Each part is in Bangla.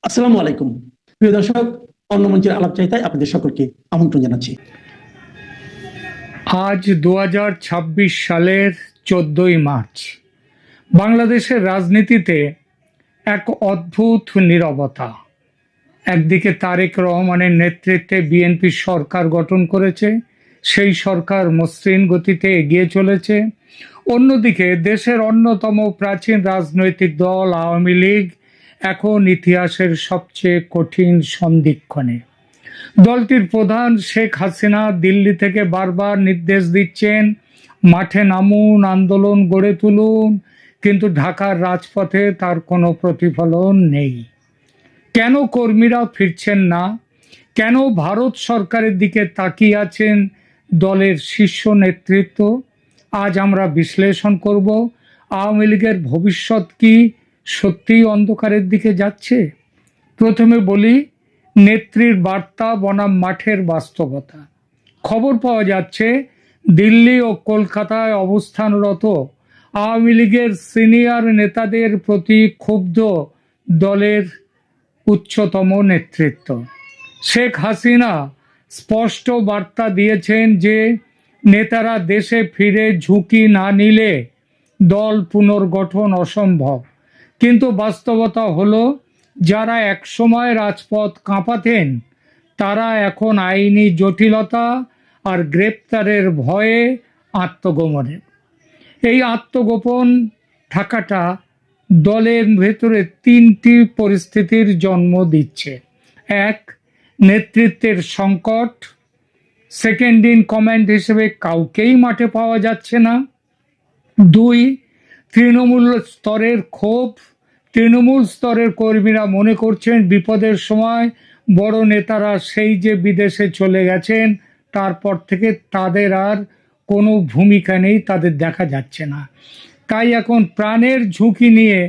আসসালামু আলাইকুম। প্রিয় দর্শক, অন্য মঞ্চের আলাপচারিতায় আপনাদের সকলকে আমন্ত্রণ জানাচ্ছি। আজ 2026 সালের 14ই মার্চ। বাংলাদেশের রাজনীতিতে এক অদ্ভুত নীরবতা। একদিকে তারেক রহমানের নেতৃত্বে বিএনপি সরকার গঠন করেছে, সেই সরকার মসৃণ গতিতে এগিয়ে চলেছে। অন্যদিকে দেশের অন্যতম প্রাচীন রাজনৈতিক দল আওয়ামী লীগ এখন ইতিহাসের সবচেয়ে কঠিন সন্ধিক্ষণে। দলটির প্রধান শেখ হাসিনা দিল্লি থেকে বারবার নির্দেশ দিচ্ছেন, মাঠে নামুন, আন্দোলন গড়ে তুলুন, কিন্তু ঢাকার রাজপথে তার কোনো প্রতিফলন নেই। কেন কর্মীরা ফিরছেন না? কেন ভারত সরকারের দিকে তাকিয়ে আছেন দলের শীর্ষ নেতৃত্ব? আজ আমরা বিশ্লেষণ করব, আওয়ামী লীগের ভবিষ্যৎ কি সত্যিই অন্ধকারের দিকে যাচ্ছে? প্রথমে বলি, নেত্রীর বার্তা বনাম মাঠের বাস্তবতা। খবর পাওয়া যাচ্ছে, দিল্লি ও কলকাতায় অবস্থানরত আওয়ামী লীগের সিনিয়র নেতাদের প্রতি ক্ষুব্ধ দলের উচ্চতম নেতৃত্ব। শেখ হাসিনা স্পষ্ট বার্তা দিয়েছেন যে নেতারা দেশে ফিরে ঝুঁকি না নিলে দল পুনর্গঠন অসম্ভব। কিন্তু বাস্তবতা হলো, যারা একসময় রাজপথ কাঁপাতেন তারা এখন আইনি জটিলতা আর গ্রেপ্তারের ভয়ে আত্মগোপনে। এই আত্মগোপন থাকাটা দলের ভেতরে তিনটি পরিস্থিতির জন্ম দিচ্ছে। এক, নেতৃত্বের সংকট। সেকেন্ড ইন কমান্ড হিসেবে কাউকেই মাঠে পাওয়া যাচ্ছে না। দুই, তৃণমূল স্তরের ক্ষোভ। তৃণমূল স্তরের কর্মীরা মনে করছেন বিপদের সময় বড় নেতারা সেই যে বিদেশে চলে গেছেন, তারপর থেকে তাদের আর কোনো ভূমিকা নেই, তাদের দেখা যাচ্ছে না। তাই এখন প্রাণের ঝুঁকি নিয়ে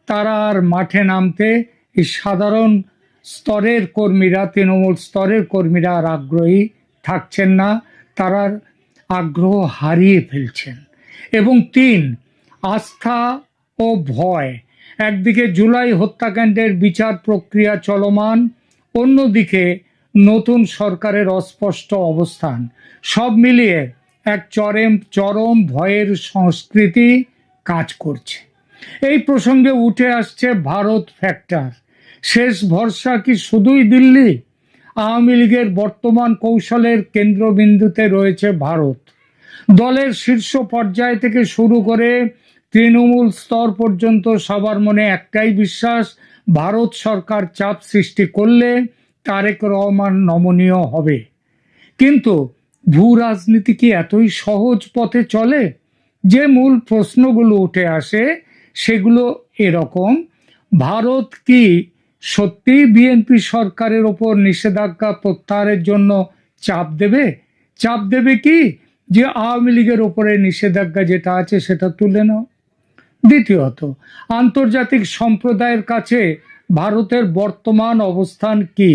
তারা আর মাঠে নামতে এই সাধারণ স্তরের কর্মীরা, তৃণমূল স্তরের কর্মীরা আর আগ্রহী থাকছেন না, তারা আগ্রহ হারিয়ে ফেলছেন। এবং তিন, আস্থা ও ভয়। একদিকে জুলাই হত্যাকাণ্ডের বিচার প্রক্রিয়া চলমান, অন্যদিকে নতুন সরকারের অস্পষ্ট অবস্থান। সব মিলিয়ে এক চরম ভয়ের সংস্কৃতি কাজ করছে। এই প্রসঙ্গে উঠে আসছে ভারত ফ্যাক্টর। শেষ ভরসা কি শুধুই দিল্লি? আওয়ামী লীগের বর্তমান কৌশলের কেন্দ্রবিন্দুতে রয়েছে ভারত। দলের শীর্ষ পর্যায় থেকে শুরু করে তৃণমূল স্তর পর্যন্ত সবার মনে একটাই বিশ্বাস, ভারত সরকার চাপ সৃষ্টি করলে তারেক রহমান নমনীয় হবে। কিন্তু ভূ রাজনীতি কি এতই সহজ পথে চলে? যে মূল প্রশ্নগুলো উঠে আসে সেগুলো এরকম: ভারত কি সত্যি বিএনপি সরকারের ওপর নিষেধাজ্ঞা প্রত্যাহারের জন্য চাপ দেবে? চাপ দেবে কি যে আওয়ামী লীগের ওপরে নিষেধাজ্ঞা যেটা আছে সেটা তুলে নাও? দ্বিতীয়ত, আন্তর্জাতিক সম্প্রদায়ের কাছে ভারতের বর্তমান অবস্থান কি?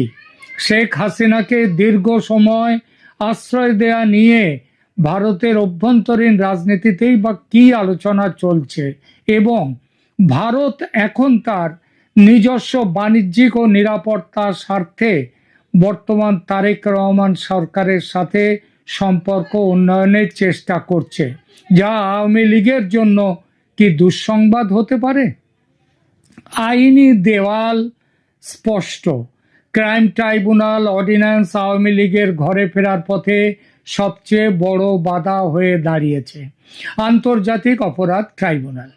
শেখ হাসিনাকে দীর্ঘ সময় আশ্রয় দেয়া নিয়ে ভারতের অভ্যন্তরীণ রাজনীতিতেই বা কি আলোচনা চলছে, এবং ভারত এখন তার নিজস্ব বাণিজ্যিক ও নিরাপত্তার স্বার্থে বর্তমান তারেক রহমান সরকারের সাথে সম্পর্ক উন্নয়নের চেষ্টা করছে, যা আওয়ামী লীগের জন্য কি দুঃসংবাদ হতে পারে? আইনি দেওয়াল স্পষ্ট। ক্রাইম ট্রাইব্যুনাল অর্ডিন্যান্স আওয়ামী লীগের ঘরে ফেরার পথে সবচেয়ে বড় বাধা হয়ে দাঁড়িয়েছে। আন্তর্জাতিক অপরাধ ট্রাইব্যুনাল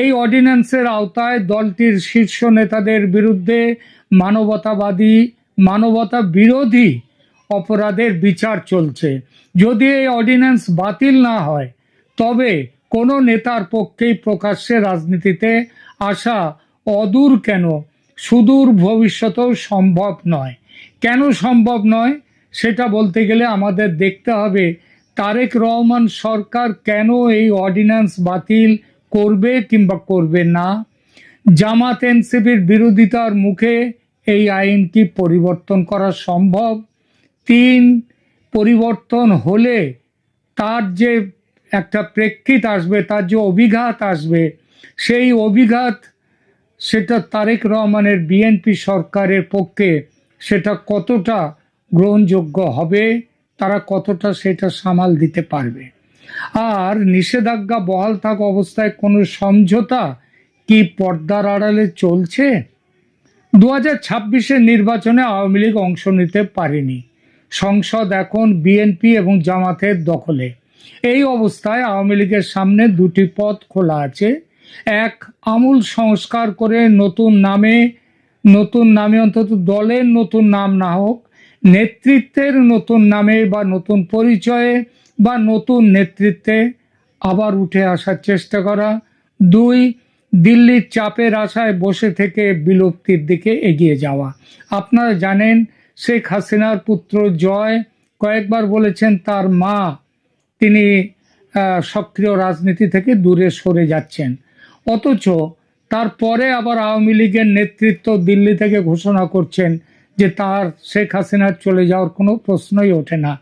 এই অর্ডিন্যান্সের আওতায় দলটির শীর্ষ নেতাদের বিরুদ্ধে মানবতা বিরোধী অপরাধের বিচার চলছে। যদি এই অর্ডিন্যান্স বাতিল না হয়, তবে কোনো নেতার পক্ষেই প্রকাশ্যে রাজনীতিতে আসা অদূর কেন, সুদূর ভবিষ্যতেও সম্ভব নয়। কেন সম্ভব নয় সেটা বলতে গেলে আমাদের দেখতে হবে তারেক রহমান সরকার কেন এই অর্ডিন্যান্স বাতিল করবে কিংবা করবে না। জামাত এনসিপির বিরোধিতার মুখে এই আইন কি পরিবর্তন করা সম্ভব? তিন, পরিবর্তন হলে তার যে একটা প্রেক্ষিত আসবে, তার যে অভিঘাত আসবে, সেই অভিঘাত সেটা তারেক রহমানের বিএনপি সরকারের পক্ষে সেটা কতটা গ্রহণযোগ্য হবে, তারা কতটা সেটা সামাল দিতে পারবে। আর নিষেধাজ্ঞা বহাল থাকা অবস্থায় কোনো সমঝোতা কি পর্দার আড়ালে চলছে? 2026-এর নির্বাচনে আওয়ামী লীগ অংশ নিতে পারেনি। সংসদ এখন বিএনপি এবং জামাতের দখলে। এই অবস্থায় আওয়ামী লীগের সামনে দুটি পথ খোলা আছে। এক, আমূল সংস্কার করে নতুন নামে অন্তত দলের নতুন নাম না হোক, নেতৃত্বের নতুন নামে বা নতুন পরিচয়ে বা নতুন নেতৃত্বে আবার উঠে আসার চেষ্টা করা। দুই, দিল্লির চাপের আশায় বসে থেকে বিলুপ্তির দিকে এগিয়ে যাওয়া। আপনারা জানেন শেখ হাসিনার পুত্র জয় কয়েকবার বলেছেন তার মা তিনি সক্রিয় রাজনীতি থেকে দূরে সরে যাচ্ছেন, অথচ তারপরে আবার আওয়ামী লীগের নেতৃত্ব দিল্লি থেকে ঘোষণা করছেন যে তার শেখ হাসিনার চলে যাওয়ার কোনো প্রশ্নই ওঠে না।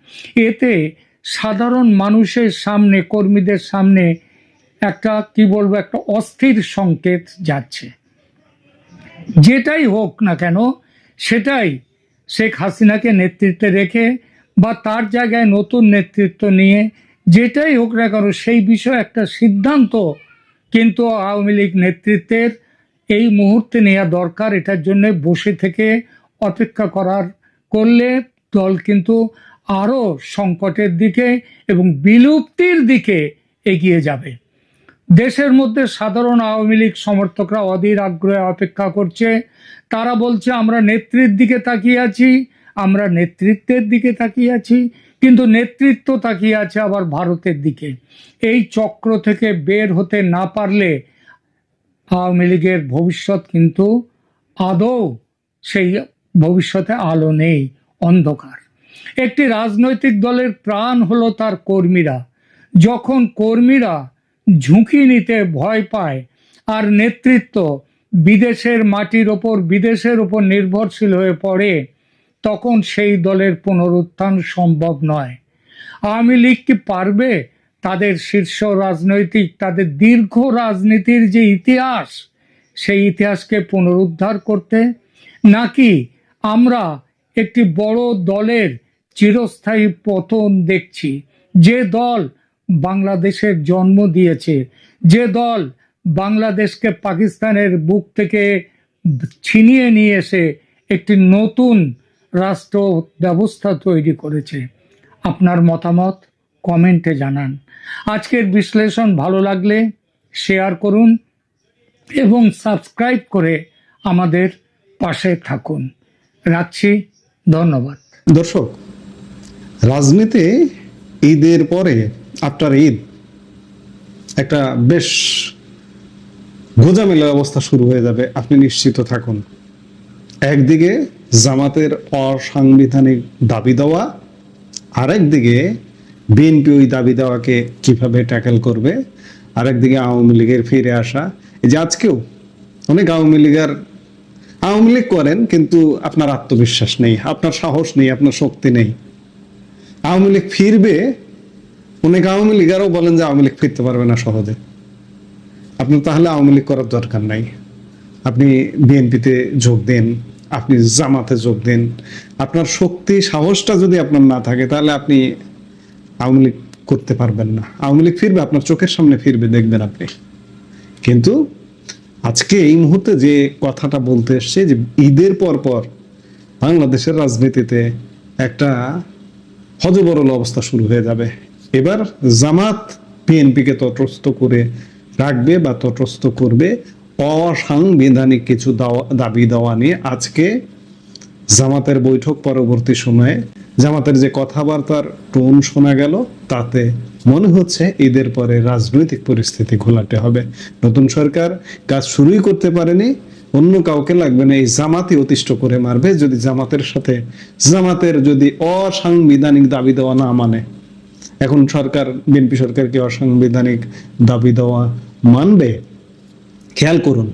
এতে সাধারণ মানুষের সামনে, কর্মীদের সামনে একটা একটা অস্থির সংকেত যাচ্ছে। যেটাই হোক না কেন, সেটাই শেখ হাসিনাকে নেতৃত্বে রেখে বা তার জায়গায় নতুন নেতৃত্ব নিয়ে যেটাই হোক না কেন, সেই বিষয়ে একটা সিদ্ধান্ত কিন্তু আওয়ামী লীগ নেতৃত্বের এই মুহূর্তে নেওয়া দরকার। এটার জন্য বসে থেকে অপেক্ষা করলে দল কিন্তু আরো সংকটের দিকে এবং বিলুপ্তির দিকে এগিয়ে যাবে। দেশের মধ্যে সাধারণ আওয়ামী লীগ সমর্থকরা অধীর আগ্রহে অপেক্ষা করছে। তারা বলছে আমরা নেত্রীর দিকে তাকিয়ে আছি, আমরা নেতৃত্বের দিকে তাকিয়ে আছি, কিন্তু নেতৃত্ব তাকিয়ে আছে আবার ভারতের দিকে। এই চক্র থেকে বের হতে না পারলে আওয়ামী লীগের ভবিষ্যৎ কিন্তু আদৌ সেই ভবিষ্যতে আলো নেই, অন্ধকার। একটি রাজনৈতিক দলের প্রাণ হলো তার কর্মীরা। যখন কর্মীরা ঝুঁকি নিতে ভয় পায় আর নেতৃত্ব বিদেশের মাটির ওপর, বিদেশের ওপর নির্ভরশীল হয়ে পড়ে, তখন সেই দলের পুনরুত্থান সম্ভব নয়। আওয়ামী লীগ কি পারবে তাদের শীর্ষ রাজনৈতিক, তাদের দীর্ঘ রাজনীতির যে ইতিহাস, সেই ইতিহাসকে পুনরুদ্ধার করতে? নাকি আমরা একটি বড় দলের চিরস্থায়ী পতন দেখছি? যে দল বাংলাদেশের জন্ম দিয়েছে, যে দল বাংলাদেশকে পাকিস্তানের বুক থেকে ছিনিয়ে নিয়ে এসে একটি নতুন রাষ্ট্র ব্যবস্থা তৈরি করেছে। আপনার মতামত কমেন্টে জানান। আজকের বিশ্লেষণ ভালো লাগলে শেয়ার করুন এবং সাবস্ক্রাইব করে আমাদের পাশে থাকুন। রাখছি, ধন্যবাদ। দর্শক, রাজনীতি ঈদের পরে, আফটার ঈদ, একটা বেশ গোজামিলা অবস্থা শুরু হয়ে যাবে, আপনি নিশ্চিত থাকুন। একদিকে জামাতের অসাংবিধানিক দাবি দেওয়া, আরেকদিকে বিএনপি ওই দাবি দেওয়াকে কিভাবে ট্যাকেল করবে, আরেকদিকে আওয়ামী লীগের ফিরে আসা। এই যে আজকেও অনেক আওয়ামী লীগ করেন, কিন্তু আপনার আত্মবিশ্বাস নেই, আপনার সাহস নেই, আপনার শক্তি নেই। আওয়ামী লীগ ফিরবে, অনেক আওয়ামী লীগারও বলেন যে আওয়ামী লীগ ফিরতে পারবে না সহজে। আপনার তাহলে আওয়ামী লীগ করার দরকার নাই, আপনি বিএনপিতে যোগ দেন, আপনি জামাতে যোগ দেন। আপনার শক্তি, সাহসটা যদি আপনার না থাকে, তাহলে আপনি আওয়ামী লীগ করতে পারবেন না। আওয়ামী লীগ ফিরবে, আপনার চোখের সামনে ফিরবে, দেখবেন আপনি। কিন্তু আজকে এই মুহূর্তে যে কথাটা বলতে এসছে, যে ঈদের পর বাংলাদেশের রাজনীতিতে একটা হযবরল অবস্থা শুরু হয়ে যাবে। এবার জামাত বিএনপিকে তটস্থ করে রাখবে বা তটস্থ করবে অসাংবিধানিক কিছু দাবি দেওয়া নিয়ে। আজকে জামাতের বৈঠক পরবর্তী সময়ে জামাতের যে কথাবার্তার টোন শোনা গেল, তাতে মনে হচ্ছে ঈদের পরে রাজনৈতিক পরিস্থিতি ঘোলাটে হবে। নতুন সরকার কাজ শুরুই করতে পারেনি, অন্য কাউকে লাগবে না, এই জামাতই অতিষ্ঠ করে মারবে। যদি জামাতের যদি অসাংবিধানিক দাবি দেওয়া না মানে, এখন বিএনপি সরকার কি অসাংবিধানিক দাবি দেওয়া মানবে? খেয়াল করুন,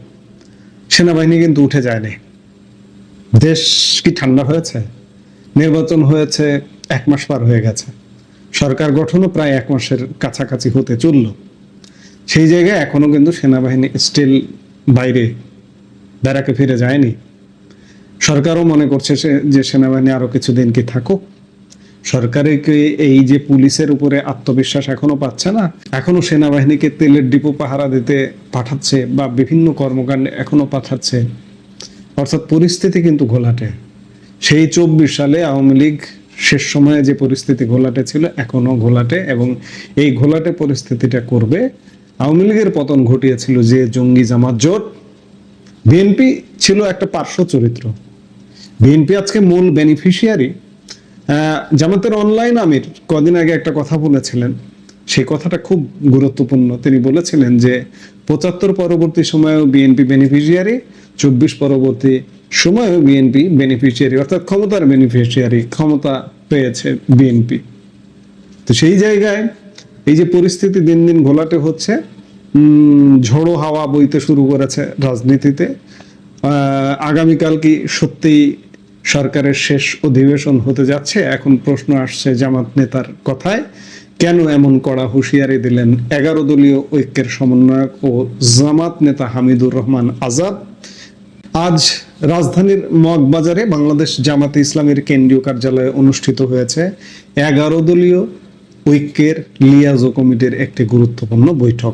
সেনাবাহিনী কিন্তু উঠে যায়নি। দেশ কি ঠান্ডা হয়েছে? নির্বাচন হয়েছে 1 মাস পার হয়ে গেছে, সরকার গঠনও প্রায় 1 মাসের কাছাকাছি হতে চলল। সেই জায়গায় এখনো কিন্তু সেনাবাহিনী স্টিল বাইরে ব্যারাকে ফিরে যায়নি। সরকারও মনে করছে যে সেনাবাহিনী আরো কিছুদিন কি থাকুক। সরকারে কি এই যে পুলিশের উপরে আত্মবিশ্বাস এখনো পাচ্ছে না? এখনো সেনাবাহিনীকে তেলের ডিপো পাহারা দিতে পাঠাচ্ছে বা বিভিন্ন কর্মকাণ্ডে এখনো পাঠাচ্ছে। অর্থাৎ পরিস্থিতি কিন্তু ঘোলাটে। সেই 24 সালে আওয়ামী লীগ শেষ সময়ে যে পরিস্থিতি ঘোলাটে ছিল এখনো ঘোলাটে, এবং এই ঘোলাটে পরিস্থিতিটা করবে। আওয়ামী লীগের পতন ঘটিয়েছিল যে জঙ্গি জামাত জোট। বিএনপি ছিল একটা পার্শ্ব চরিত্র। বিএনপি আজকে মূল বেনিফিশিয়ারি। জামাতের অনলাইন আমির কদিন আগে একটা কথা বলেছিলেন, সেই কথাটা খুব গুরুত্বপূর্ণ। তিনি বলেছিলেন যে 75 পরবর্তী সময়েও বিএনপি বেনিফিশিয়ারি, 24 পরবর্তী সময়েও বিএনপি বেনিফিশিয়ারি, অর্থাৎ ক্ষমতার বেনিফিশিয়ারি, ক্ষমতা পেয়েছে বিএনপি। তো সেই জায়গায় এই যে পরিস্থিতি দিন দিন ঘোলাটে হচ্ছে, ঝোড়ো হাওয়া বইতে শুরু করেছে রাজনীতিতে। আগামীকাল কি সত্যিই সরকারের শেষ অধিবেশন হতে যাচ্ছে? এখন প্রশ্ন আসছে জামাত নেতার কথায়, কেন এমন কড়া হুঁশিয়ারি দিলেন 11 দলীয় ঐক্যের সমন্বয়ক ও জামাত নেতা হামিদুর রহমান আজাদ? আজ রাজধানীর মগবাজারে বাংলাদেশ জামাতে ইসলামের কেন্দ্রীয় কার্যালয়ে অনুষ্ঠিত হয়েছে 11 দলীয় ঐক্যের লিয়াজো কমিটির একটি গুরুত্বপূর্ণ বৈঠক।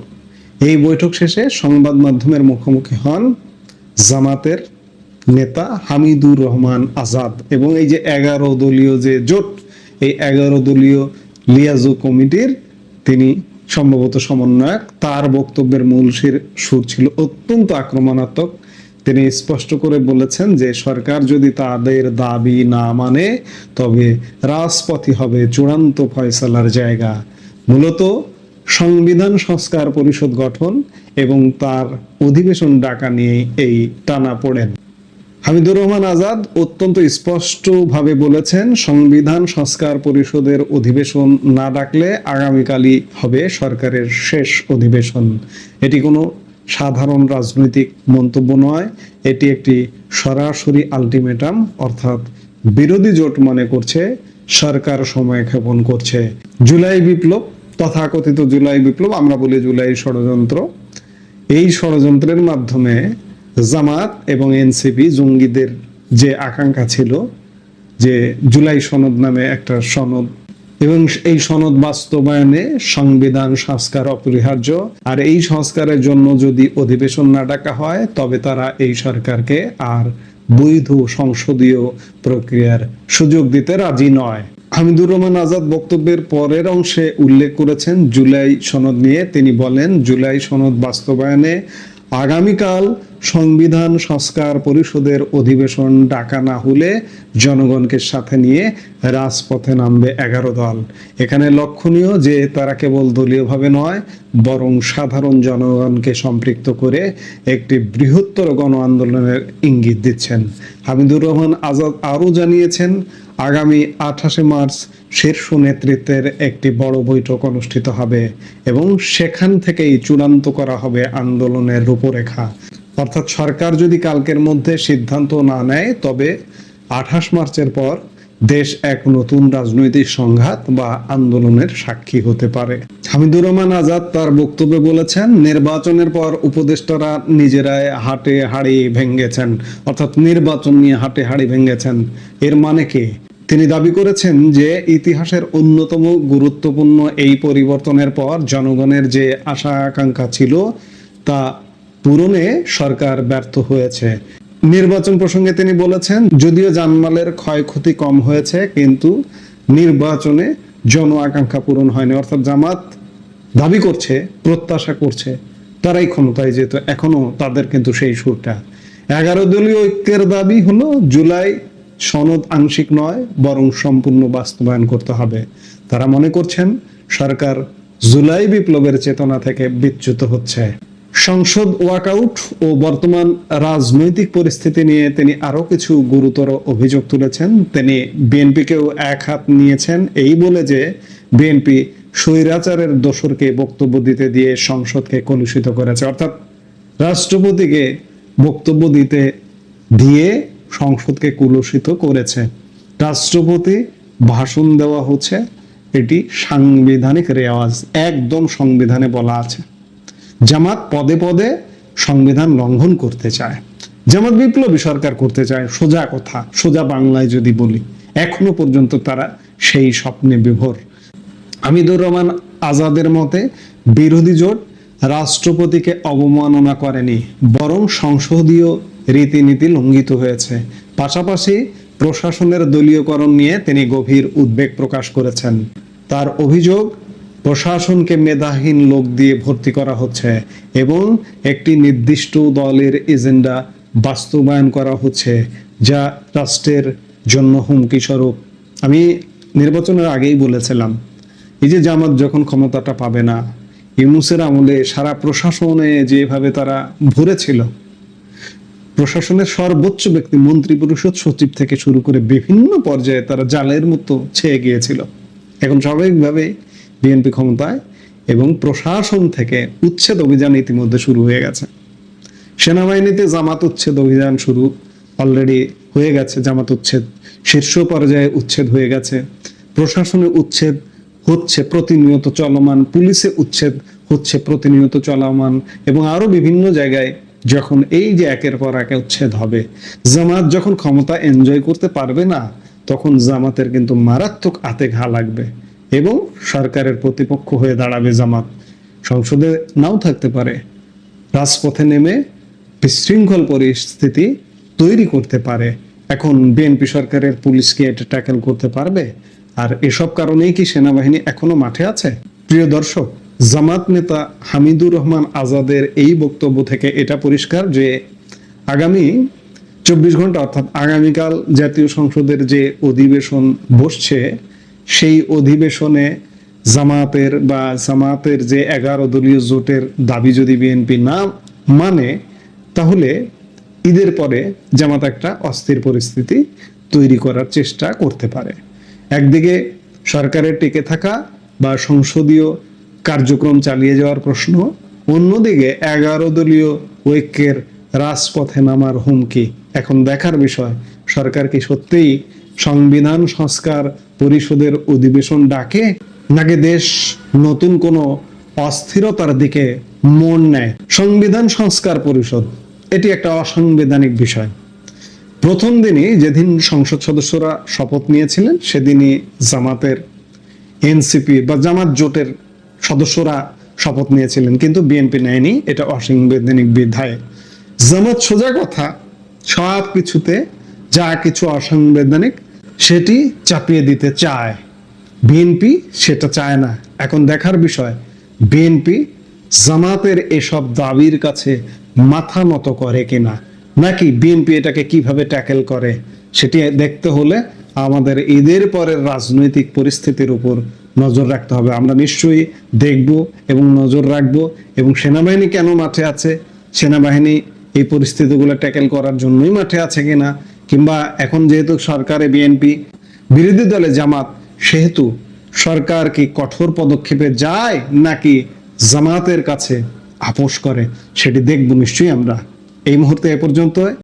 এই বৈঠক শেষে সংবাদ মাধ্যমের মুখোমুখি হন জামাতের নেতা হামিদুর রহমান আজাদ, এবং এই যে 11 দলীয় যে জোট, এই 11 দলীয় লিয়াজো কমিটির তিনি সম্ভবত সমন্বয়ক। তার বক্তব্যের মূল সুর ছিল অত্যন্ত আক্রমণাত্মক। তিনি স্পষ্ট করে বলেছেন যে সরকার যদি তাদের দাবি না মানে তবে রাজপথই হবে চূড়ান্ত ফয়সালার জায়গা। মূলত সংবিধান সংস্কার পরিষদ গঠন এবং তার অধিবেশন ডাকা নিয়ে এই টানাপোড়েন। হামিদুর রহমান আজাদ অত্যন্ত স্পষ্টভাবে বলেছেন, সংবিধান সংস্কার পরিষদের অধিবেশন না ডাকলে আগামীকালই হবে সরকারের শেষ অধিবেশন। এটি কোনো সাধারণ রাজনৈতিক মন্তব্য নয়, এটি একটি সরাসরি আলটিমেটাম। অর্থাৎ বিরোধী জোট মনে করছে সরকার সময় ক্ষেপণ করছে। জুলাই বিপ্লব, তথাকথিত জুলাই বিপ্লব, আমরা বলি জুলাই ষড়যন্ত্র, এই ষড়যন্ত্রের মাধ্যমে জামাত এবং এনসিপি জঙ্গিদের যে আকাঙ্ক্ষা ছিল যে জুলাই সনদ নামে একটা সনদ, এবং এই সনদ বাস্তবায়নে সংবিধান সংস্কার অপরিহার্য, আর এই সংস্কারের জন্য যদি অধিবেশন না ডাকা হয় তবে তারা এই সরকারকে আর বৈধ সংসদীয় প্রক্রিয়ার সুযোগ দিতে রাজি নয়। হামিদুর রহমান আজাদ বক্তব্যের পরের অংশে উল্লেখ করেছেন জুলাই সনদ নিয়ে। তিনি বলেন, জুলাই সনদ বাস্তবায়নে আগামীকাল সংবিধান সংস্কার পরিষদের অধিবেশন ডাকা না হলে জনগণকে সাথে নিয়ে রাজপথে নামবে 11 দল। এখানে লক্ষণীয় যে তারা কেবল দলীয়ভাবে নয় বরং সাধারণ জনগণকে সম্পৃক্ত করে একটি বৃহত্তর গণ আন্দোলনের ইঙ্গিত দিচ্ছেন। হামিদুর রহমান আজাদ আরও জানিয়েছেন, আগামী 28 মার্চ শীর্ষ নেতৃত্বের একটি বড় বৈঠক অনুষ্ঠিত হবে এবং সেখান থেকেই চূড়ান্ত করা হবে আন্দোলনের রূপরেখা। অর্থাৎ সরকার যদি কালকের মধ্যে সিদ্ধান্ত না নেয় তবে 28 মার্চের পর দেশ এক নতুন রাজনৈতিক সংঘাত বা আন্দোলনের সাক্ষী হতে পারে। হামিদুর রহমান আজাদ তার বক্তব্যে বলেছেন, নির্বাচনের পর উপদেষ্টারা নিজেরাই হাটে হাড়ি ভেঙেছেন, অর্থাৎ নির্বাচন নিয়ে হাটে হাড়ি ভেঙেছেন। এর মানে কি? তিনি দাবি করেছেন যে ইতিহাসের অন্যতম গুরুত্বপূর্ণ এই পরিবর্তনের পর জনগণের যে আশা আকাঙ্ক্ষা ছিল তা পূরণে সরকার ব্যর্থ হয়েছে। নির্বাচন প্রসঙ্গে তিনি বলেছেন, যদিও জানমালের ক্ষয়ক্ষতি কম হয়েছে কিন্তু নির্বাচনে জন আকাঙ্ক্ষা পূরণ হয়নি। অর্থাৎ জামাত দাবি করছে, প্রত্যাশা করছে তারাই ক্ষমতায় যেত, এখনো তাদের কিন্তু সেই সুরটা। 11 দলীয় ঐক্যের দাবি হলো জুলাই সনদ আংশিক নয় বরং সম্পূর্ণ বাস্তবায়ন করতে হবে। তারা মনে করছেন সরকার জুলাই বিপ্লবের চেতনা থেকে বিচ্যুত হচ্ছে। সংসদ ওয়াকআউট ও বর্তমান রাজনৈতিক পরিস্থিতি নিয়ে তিনি আরো কিছু গুরুতর অভিযোগ তুলেছেন। তিনি বিএনপিকেও এক হাত নিয়েছেন এই বলে যে বিএনপি স্বৈরাচারের দোসরকে বক্তব্য দিতে দিয়ে সংসদকে কলুষিত করেছে। অর্থাৎ রাষ্ট্রপতিকে বক্তব্য দিতে দিয়ে সংসদকে কলুষিত করেছে। রাষ্ট্রপতি ভাষণ দেওয়া হচ্ছে, এটি সাংবিধানিক রেওয়াজ, একদম সংবিধানে বলা আছে। জামাত পদে পদে সংবিধান লঙ্ঘন করতে চায়। জামাত বিপ্লবী সরকার করতে চায়, সোজা কথা, সোজা বাংলায় যদি বলি, এখনো পর্যন্ত তারা সেই স্বপ্নে বিভোর। হামিদুর রহমান আজাদের মতে বিরোধী জোট রাষ্ট্রপতিকে অবমাননা করেনি, বরং সংসদীয় রীতিনীতি লঙ্ঘিত হয়েছে। পাশাপাশি প্রশাসনের দলীয়করণ নিয়ে তিনি গভীর উদ্বেগ প্রকাশ করেছেন। তার অভিযোগ, প্রশাসনকে মেধাহীন লোক দিয়ে ভর্তি করা হচ্ছে এবং একটি নির্দিষ্ট দলের এজেন্ডা বাস্তবায়ন করা হচ্ছে, যা রাষ্ট্রের জন্য হুমকি স্বরূপ। আমি নির্বাচনের আগেই বলেছিলাম, এই যে জামাত যখন ক্ষমতাটা পাবে না, ইউনূসের আমলে সারা প্রশাসনে যেভাবে তারা ভরেছিল, প্রশাসনের সর্বোচ্চ ব্যক্তি মন্ত্রী পরিষদ সচিব থেকে শুরু করে বিভিন্ন পর্যায়ে তারা জালের মতো ছেয়ে গিয়েছিল। এখন স্বাভাবিকভাবে বিএনপি ক্ষমতায় এবং প্রশাসন থেকে উচ্ছেদ অভিযান ইতিমধ্যে শুরু হয়ে গেছে। সেনাবাহিনীতে জামাত উচ্ছেদ অভিযান শুরু অলরেডি হয়ে গেছে, জামাত উচ্ছেদ শীর্ষ পর্যায়ে উচ্ছেদ হয়ে গেছে, প্রশাসনে উচ্ছেদ হচ্ছে প্রতিনিয়ত চলমান, পুলিশে উচ্ছেদ হচ্ছে প্রতিনিয়ত চলমান, এবং আরো বিভিন্ন জায়গায় যখন এই যে একের পর এক উচ্ছেদ হবে, জামাত যখন ক্ষমতা এনজয় করতে পারবে না, তখন জামাতের কিন্তু মারাত্মক আতে ঘা লাগবে এবং সরকারের প্রতিপক্ষ হয়ে দাঁড়াবে জামাত। সংসদে নাও থাকতে পারে, রাজপথে নেমে বিশৃঙ্খল পরিস্থিতি তৈরি করতে পারে। এখন বিএনপি সরকারের পুলিশকে এটা ট্যাকেল করতে পারবে? আর এসব কারণেই কি সেনাবাহিনী এখনো মাঠে আছে? প্রিয় দর্শক, জামাত নেতা হামিদুর রহমান আজাদের এই বক্তব্য থেকে এটা পরিষ্কার যে আগামী 24 ঘন্টা অর্থাৎ আগামীকাল জাতীয় সংসদের যে অধিবেশন বসছে, সেই অধিবেশনে জামাতের যে 11 দলীয় জোটের দাবি যদি বিএনপি না মানে, তাহলে ঈদের পরে জামাত একটা অস্থির পরিস্থিতি তৈরি করার চেষ্টা করতে পারে। একদিকে সরকারের টিকে থাকা বা সংসদীয় কার্যক্রম চালিয়ে যাওয়ার প্রশ্ন, অন্যদিকে 11 দলীয় ঐক্যের রাজপথে নামার হুমকি। এখন দেখার বিষয়, সরকার কি সত্যিই সংবিধান সংস্কার পরিষদের অধিবেশন ডাকে, নাকি দেশ নতুন কোনো অস্থিরতার দিকে মোড় নেয়। সংবিধান সংস্কার পরিষদ এটি একটা অসাংবিধানিক বিষয়। প্রথম দিনই যেদিন সংসদ সদস্যরা শপথ নিয়েছিলেন, সেদিনই জামাতের এনসিপি বা জামাত জোটের সদস্যরা শপথ নিয়েছিলেন, কিন্তু বিএনপি নেয়নি। এটা অসাংবিধানিক বিধায় জামাত সোজা কথা সব কিছুতে যা কিছু অসাংবিধানিক সেটি চাপিয়ে দিতে চায়, বিএনপি সেটা চায় না। এখন দেখার বিষয়, বিএনপি জামাতের এসব দাবির কাছে মাথা নত করে কিনা, নাকি বিএনপি এটাকে কিভাবে ট্যাকেল করে, সেটি দেখতে হলে আমাদের ঈদের পরের রাজনৈতিক পরিস্থিতির উপর নজর রাখতে হবে। আমরা নিশ্চয়ই দেখব এবং নজর রাখবো, এবং সেনাবাহিনী কেন মাঠে আছে, সেনাবাহিনী এই পরিস্থিতিগুলো ট্যাকেল করার জন্যই মাঠে আছে কিনা, কিংবা এখন যেহেতু সরকারে বিএনপি, বিরোধী দলে জামাত, সেহেতু সরকার কি কঠোর পদক্ষেপে যায় নাকি জামাতের কাছে আপোষ করে, সেটি দেখব নিশ্চয়ই আমরা। এই মুহূর্তে এ পর্যন্ত।